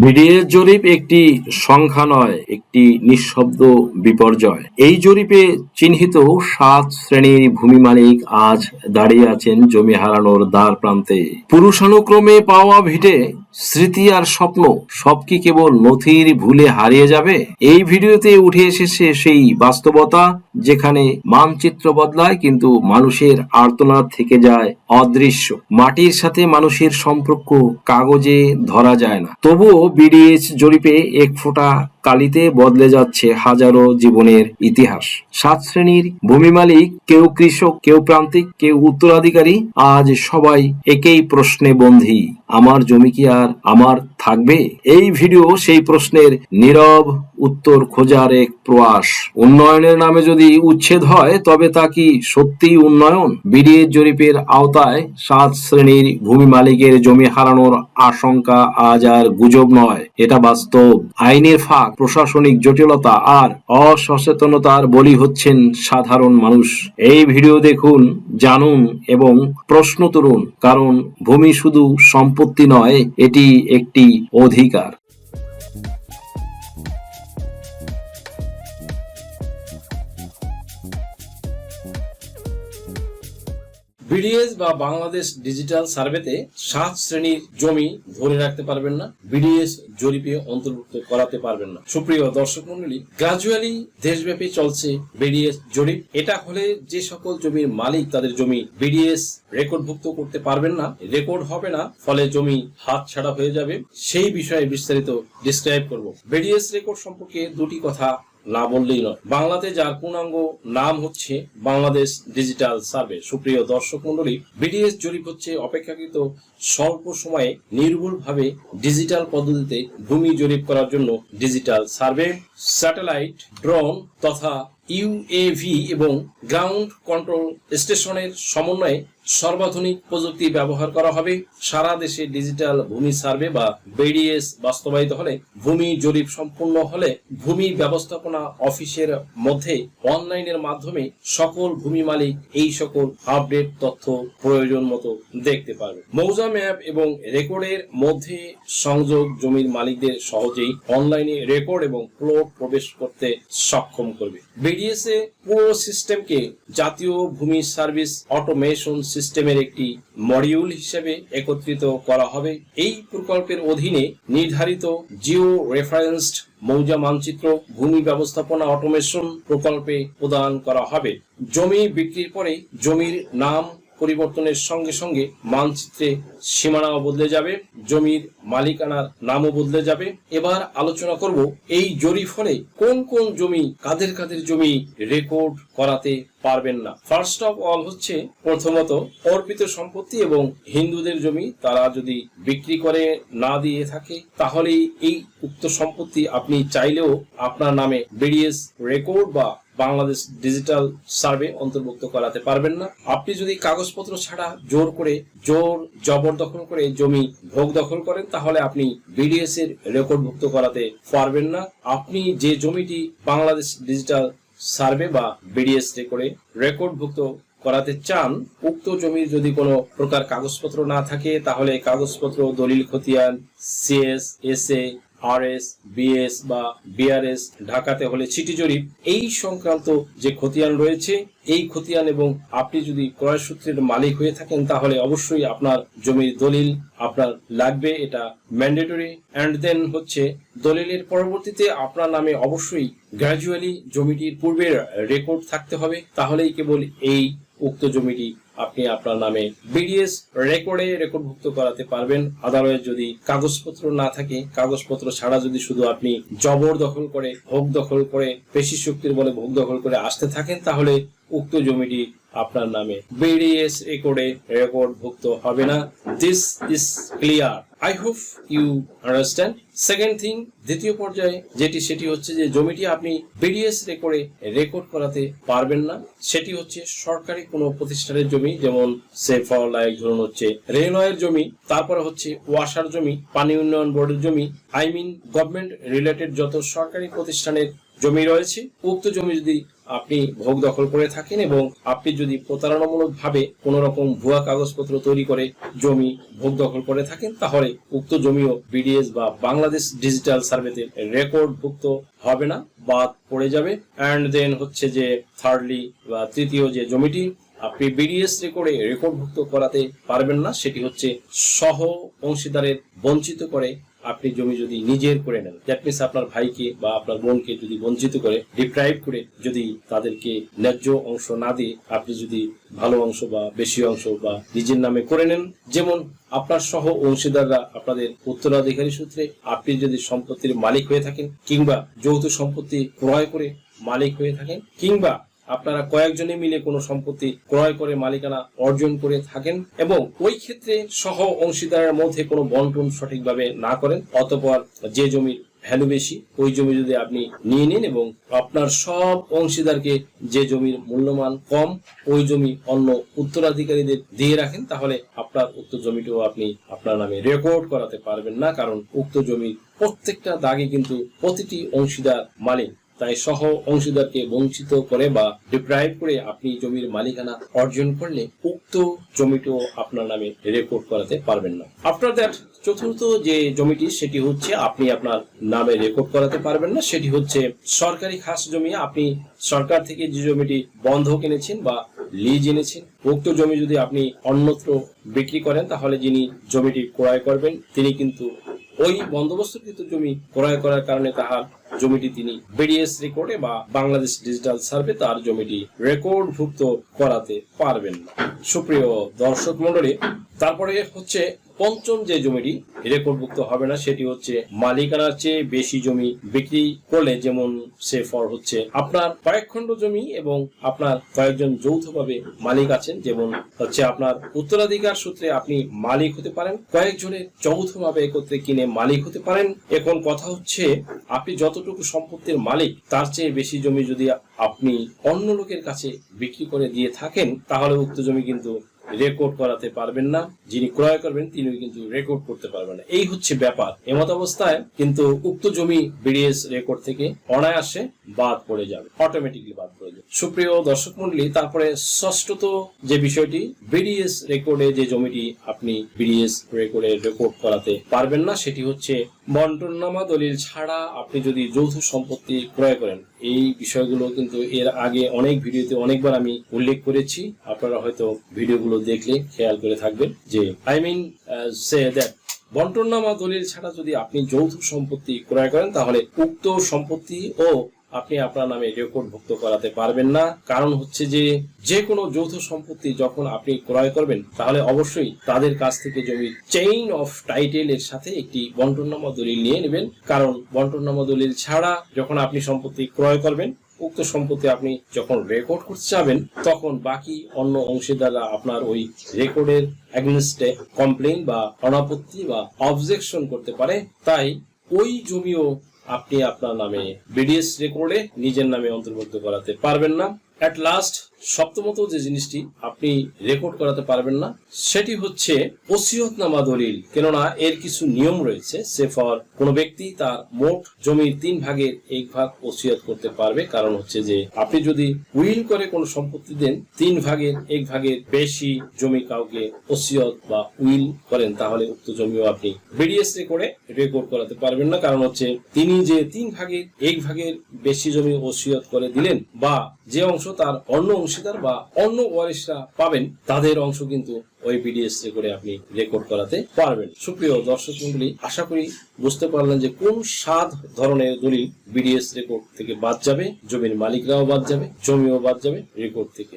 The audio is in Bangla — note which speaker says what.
Speaker 1: বিডিএস জরিপ একটি সংখ্যা নয়, একটি নিঃশব্দ বিপর্যয়। এই জরিপে চিহ্নিত 7 শ্রেণীর ভূমি মালিক আজ দাঁড়িয়ে আছেন জমি হারানোর দ্বার প্রান্তে। পুরুষানুক্রমে পাওয়া ভিটে, স্মৃতি আর স্বপ্ন সব কি কেবল নথির ভুলে হারিয়ে যাবে? এই ভিডিওতে উঠে এসেছে সেই বাস্তবতা যেখানে মানচিত্র বদলায় কিন্তু মানুষের আর্তনাদ থেকে যায় অদৃশ্য। মাটির সাথে মানুষের সম্পর্ক কাগজে ধরা যায় না, তবুও বিডিএস জরিপে এক ফোঁটা কালিতে বদলে যাচ্ছে হাজারো জীবনের ইতিহাস। 7 শ্রেণীর ভূমি মালিক, কেউ কৃষক, কেউ প্রান্তিক, কেউ উত্তরাধিকারী, আজ সবাই একই প্রশ্নে বন্দী: আমার জমি কি আর আমার থাকবে? এই ভিডিও সেই প্রশ্নের নীরব উত্তর খোঁজার এক প্রয়াস। উন্নয়নের নামে যদি উচ্ছেদ হয় তবে তা কি সত্যিই উন্নয়ন? বিডিএস জরিপের আওতায় 7 শ্রেণীর ভূমি মালিকের জমি হারানোর আশঙ্কা আজ আর গুজব নয়, এটা বাস্তব। আইনের ফাঁক, প্রশাসনিক জটিলতা আর অসচেতনতার বলি হচ্ছেন সাধারণ মানুষ। এই ভিডিও দেখুন, জানুন এবং প্রশ্ন তুলুন, কারণ ভূমি শুধু সম্পত্তি নয়, এটি একটি অধিকার। বিডিএস বা বাংলাদেশ ডিজিটাল সার্ভেতে 7 শ্রেণীর জমি ধরে রাখতে পারবেন না, বিডিএস জরিপে অন্তর্ভুক্ত করাতে পারবেন না। সুপ্রিয় দর্শক মন্ডলী, গ্রাজুয়ালি দেশব্যাপী চলছে বিডিএস জরিপ। এটা হলে যে সকল জমির মালিক তাদের জমি বিডিএস রেকর্ডভুক্ত করতে পারবেন না, রেকর্ড হবে না, ফলে জমি হাতছাড়া হয়ে যাবে। সেই বিষয়ে বিস্তারিত ডিসক্রাইব করব। বিডিএস রেকর্ড সম্পর্কে দুটি কথা না বললেই নয়। বাংলাতে যার পূর্ণাঙ্গ নাম হচ্ছে বাংলাদেশ ডিজিটাল সার্ভে। সুপ্রিয় দর্শক মন্ডলী, বিডিএস জরিপ হচ্ছে অপেক্ষাকৃত স্বল্প সময়ে নির্ভুলভাবে ডিজিটাল পদ্ধতিতে ভূমি জরিপ করার জন্য ডিজিটাল সার্ভে, স্যাটেলাইট, ড্রোন তথা ইউএভি এবং গ্রাউন্ড কন্ট্রোল স্টেশনের সমন্বয়ে সর্বাধুনিক প্রযুক্তি ব্যবহার করা হবে। সারা দেশে ডিজিটাল ভূমি সার্ভে বা বিডিএস বাস্তবায়িত হলে, ভূমি জরিপ সম্পূর্ণ হলে, ভূমি ব্যবস্থাপনা অফিসের মধ্যে অনলাইনের মাধ্যমে সকল ভূমি মালিক এই সকল আপডেট তথ্য প্রয়োজন মতো দেখতে পারবে। মৌজা ম্যাপ এবং রেকর্ডের মধ্যে সংযোগ জমির মালিকদের সহজেই অনলাইনে রেকর্ড এবং প্লট প্রবেশ করতে সক্ষম করবে। বিডিএস এ পুরো সিস্টেমকে জাতীয় ভূমি সার্ভিস অটোমেশন সিস্টেমের একটি মডিউল হিসেবে একত্রিত করা হবে। এই প্রকল্পের অধীনে নির্ধারিত জিও রেফারেন্সড মৌজা মানচিত্র ভূমি ব্যবস্থাপনা অটোমেশন প্রকল্পে প্রদান করা হবে। জমি বিক্রির পরে জমির নাম পরিবর্তনের সঙ্গে সঙ্গে মানচিত্রে সীমানাও বদলে যাবে, জমির মালিকানার নামও বদলে যাবে। এবার আলোচনা করব এই জরিপ হলে কোন কোন জমি, কাদের কাদের জমি রেকর্ড করাতে পারবেন না। ফার্স্ট অফ অল হচ্ছে প্রথমত অর্পিত সম্পত্তি এবং হিন্দুদের জমি। তারা যদি বিক্রি করে না দিয়ে থাকে তাহলে এই উক্ত সম্পত্তি আপনি চাইলেও আপনার নামে বিডিএস রেকর্ড বা বাংলাদেশ ডিজিটাল সার্ভে অন্তর্ভুক্ত করাতে পারবেন না। আপনি যদি কাগজপত্র ছাড়া জোর জবরদখল করে জমি ভোগ দখল করেন তাহলে আপনি বিডিএস এর রেকর্ডভুক্ত করাতে পারবেন না। আপনি যে জমিটি বাংলাদেশ ডিজিটাল সার্ভে বা বিডিএস রেকর্ডভুক্ত করাতে চান, উক্ত জমির যদি কোনো প্রকার কাগজপত্র না থাকে তাহলে কাগজপত্র, দলিল খতিয়ান, সিএস, এসএ, আরএস, বিএস বা বিআরএস, ঢাকাতে হলে সিটি জরিপ, এই সংক্রান্ত যে খতিয়ান রয়েছে এই খতিয়ান, এবং আপনি যদি ক্রয় সূত্রের মালিক হয়ে থাকেন তাহলে অবশ্যই আপনার জমির দলিল আপনার লাগবে, এটা ম্যান্ডেটরি। এন্ড দেন হচ্ছে দলিলের পরবর্তীতে আপনার নামে অবশ্যই গ্র্যাজুয়ালি জমিটির পূর্বের রেকর্ড থাকতে হবে, তাহলেই কেবল এই উক্ত জমিটি আপনি আপনার নামে বিডিএস রেকর্ডে রেকর্ডভুক্ত করাতে পারবেন। আদালতে যদি কাগজপত্র না থাকে, কাগজপত্র ছাড়া যদি শুধু আপনি জবরদখল করে, ভোগ দখল করে, পেশি শক্তির বলে ভোগ দখল করে আসতে থাকেন তাহলে উক্ত জমিটি আপনার নামে বিডিএস রেকর্ডে রেকর্ডভুক্ত হবে না। This is clear. I hope you understand. Second thing, দ্বিতীয় পর্যায়ে সেটি হচ্ছে যে জমিটি আপনি বিডিএস রেকর্ডে রেকর্ড করাতে পারবেন না, সেটি হচ্ছে সরকারি কোনো প্রতিষ্ঠানের জমি, যেমন সে ফর লাইক ধরুন হচ্ছে রেলওয়ের জমি, তারপরে হচ্ছে ওয়াসার জমি, পানি উন্নয়ন বোর্ডের জমি, গভর্নমেন্ট রিলেটেড যত সরকারি প্রতিষ্ঠানের জমি রয়েছে, উক্ত জমি যদি আপনি ভোগ দখল করে থাকেন এবং আপনি যদি প্রতারণামূলক ভাবে কোন রকম ভুয়া কাগজপত্র তৈরি করে জমি ভোগ দখল করে থাকেন, তাহলে উক্ত জমিও বিডিএস বা বাংলাদেশ ডিজিটাল সার্ভেতে রেকর্ডভুক্ত হবে না, বাদ পড়ে যাবে। অ্যান্ড দেন হচ্ছে যে থার্ডলি বা তৃতীয় যে জমিটি আপনি বিডিএস রেকর্ডে রেকর্ডভুক্ত করাতে পারবেন না, সেটি হচ্ছে সহ অংশীদারের বঞ্চিত করে আপনি জমি যদি নিজের করে নেন। দ্যাট মিনস আপনার ভাইকে বা আপনার বোনকে যদি বঞ্চিত করে, ডিপ্রাইভ করে, যদি তাদেরকে ন্যায্য অংশ না দিয়ে আপনি যদি ভালো অংশ বা বেশি অংশ বা নিজের নামে করে নেন, যেমন আপনার সহ অংশীদাররা আপনাদের উত্তরাধিকারী সূত্রে আপনি যদি সম্পত্তির মালিক হয়ে থাকেন, কিংবা যৌথ সম্পত্তি ক্রয় করে মালিক হয়ে থাকেন, কিংবা আপনারা কয়েকজনে মিলে কোনো সম্পত্তি ক্রয় করে মালিকানা অর্জন করে থাকেন এবং ওই ক্ষেত্রে সহ অংশীদারের মধ্যে কোনো বন্টন সঠিকভাবে না করেন, অতঃপর যে জমির ভ্যালু বেশি ওই জমি যদি আপনি নিয়ে নিন এবং আপনার সব অংশীদারকে যে জমির মূল্যমান কম ওই জমি অন্য উত্তরাধিকারীদের দিয়ে রাখেন, তাহলে আপনার উক্ত জমিটাও আপনি আপনার নামে রেকর্ড করাতে পারবেন না, কারণ উক্ত জমির প্রত্যেকটা দাগে কিন্তু প্রতিটি অংশীদার মালিক। তাই সহ অংশীদারকে বঞ্চিত করে বা ডিপ্রাইভ করে আপনি জমির মালিকানা অর্জন করলে উক্ত জমিটিও আপনার নামে রেকর্ড করাতে পারবেন না। আফটার দ্যাট চতুর্থ যে জমিটি সেটি হচ্ছে আপনি আপনার নামে রেকর্ড করাতে পারবেন না, সেটি হচ্ছে সরকারি খাস জমি। আপনি সরকার থেকে যে জমিটি বন্ধক এনেছেন বা লিজ এনেছেন, উক্ত জমি যদি আপনি অন্যত্র বিক্রি করেন, তাহলে যিনি জমিটি ক্রয় করবেন তিনি কিন্তু ওই বন্দোবস্তকৃত জমি ক্রয় করার কারণে তাহার জমিটি তিনি বিডিএস রেকর্ডে বা বাংলাদেশ ডিজিটাল সার্ভে তার জমিটি রেকর্ডভুক্ত করাতে পারবেন না। সুপ্রিয় দর্শক মন্ডলী, তারপরে হচ্ছে পঞ্চম যে জমিটি রেকর্ডভুক্ত হবে না সেটি হচ্ছে মালিকানার চেয়ে বেশি জমি বিক্রি করলে, যেমন সে ফর হচ্ছে আপনার কয়েক খণ্ড জমি এবং আপনার কয়েকজন যৌথভাবে মালিক আছেন, যেমন হচ্ছে আপনার উত্তরাধিকার সূত্রে আপনি মালিক হতে পারেন, কয়েকজনের যৌথভাবে একত্রে কিনে মালিক হতে পারেন। এখন কথা হচ্ছে আপনি যতটুকু সম্পত্তির মালিক তার চেয়ে বেশি জমি যদি আপনি অন্য লোকের কাছে বিক্রি করে দিয়ে থাকেন, তাহলে উক্ত জমি কিন্তু রেকর্ড করাতে পারবেন না, যিনি ক্রয় করবেন তিনি কিন্তু রেকর্ড করতে পারবেন না। এই হচ্ছে ব্যাপার। এমত অবস্থায় কিন্তু উক্ত জমি বিডিএস রেকর্ড থেকে অনায়াসে বাদ পড়ে যাবে, অটোমেটিকলি বাদ পড়ে যাবে। সুপ্রিয় দর্শক মন্ডলী, তারপরে ষষ্ঠত যে বিষয়টি, বিডিএস রেকর্ডে যে জমিটি আপনি বিডিএস রেকর্ডে রেকর্ড করাতে পারবেন না সেটি হচ্ছে বন্টননামা দলিল ছাড়া আপনি যদি যৌথ সম্পত্তি ক্রয় করেন। এই বিষয়গুলো কিন্তু এর আগে অনেক ভিডিওতে অনেকবার আমি উল্লেখ করেছি, আপনারা হয়তো ভিডিওগুলো দেখলে খেয়াল করে থাকবেন যে সে দ্যাট বন্টননামা দলিল ছাড়া যদি আপনি যৌথ সম্পত্তি ক্রয় করেন, তাহলে উক্ত সম্পত্তি ও আপনি আপনার নামে রেকর্ডভুক্ত করাতে পারবেন না। কারণ হচ্ছে যে কোনো যৌথ সম্পত্তি যখন আপনি ক্রয় করবেন, তাহলে অবশ্যই তাদের কাছ থেকে জমির চেইন অফ টাইটেল এর সাথে একটি বন্টননামা দলিল নিয়ে নেবেন, কারণ বন্টননামা দলিল ছাড়া যখন আপনি সম্পত্তি ক্রয় করবেন, উক্ত সম্পত্তি আপনি যখন রেকর্ড করতে যাবেন, তখন বাকি অন্য অংশীদাররা আপনার ওই রেকর্ডের এগেইনস্টে কমপ্লেইন বা অনাপত্তি বা অবজেকশন করতে পারে। তাই ওই জমিও আপনি আপনার নামে বিডিএস রেকর্ডে নিজের নামে অন্তর্ভুক্ত করাতে পারবেন না। এট লাস্ট সপ্তমত যে জিনিসটি আপনি রেকর্ড করাতে পারবেন না সেটি হচ্ছে ওসিয়তনামা দলিল, কেননা এর কিছু নিয়ম রয়েছে। সে ফর কোন ব্যক্তি তার মোট জমির 3 ভাগের 1 ভাগ ওসিয়ত করতে পারবে, কারণ হচ্ছে যে আপনি যদি উইল করে কোনো সম্পত্তি দেন, 3 ভাগের 1 ভাগের বেশি জমি কাউকে ওসিয়ত বা উইল করেন, তাহলে উক্ত জমিও আপনি বিডিএস রেকর্ডে রেকর্ড করাতে পারবেন না। কারণ হচ্ছে তিনি যে 3 ভাগের 1 ভাগের বেশি জমি ওসিয়ত করে দিলেন, বা যে অংশ তার অন্য অংশীদার বা অন্য ওয়ারিশরা পাবেন, তাদের অংশ কিন্তু ওই বিডিএস রেকর্ডে আপনি রেকর্ড করাতে পারবেন। সুপ্রিয় দর্শক মণ্ডলী, আশা করি বুঝতে পারলেন যে কোন 7 ধরনের দলিল বিডিএস রেকর্ড থেকে বাদ যাবে। জমির মালিকরাও বাদ যাবে, জমিও বাদ যাবে রেকর্ড থেকে।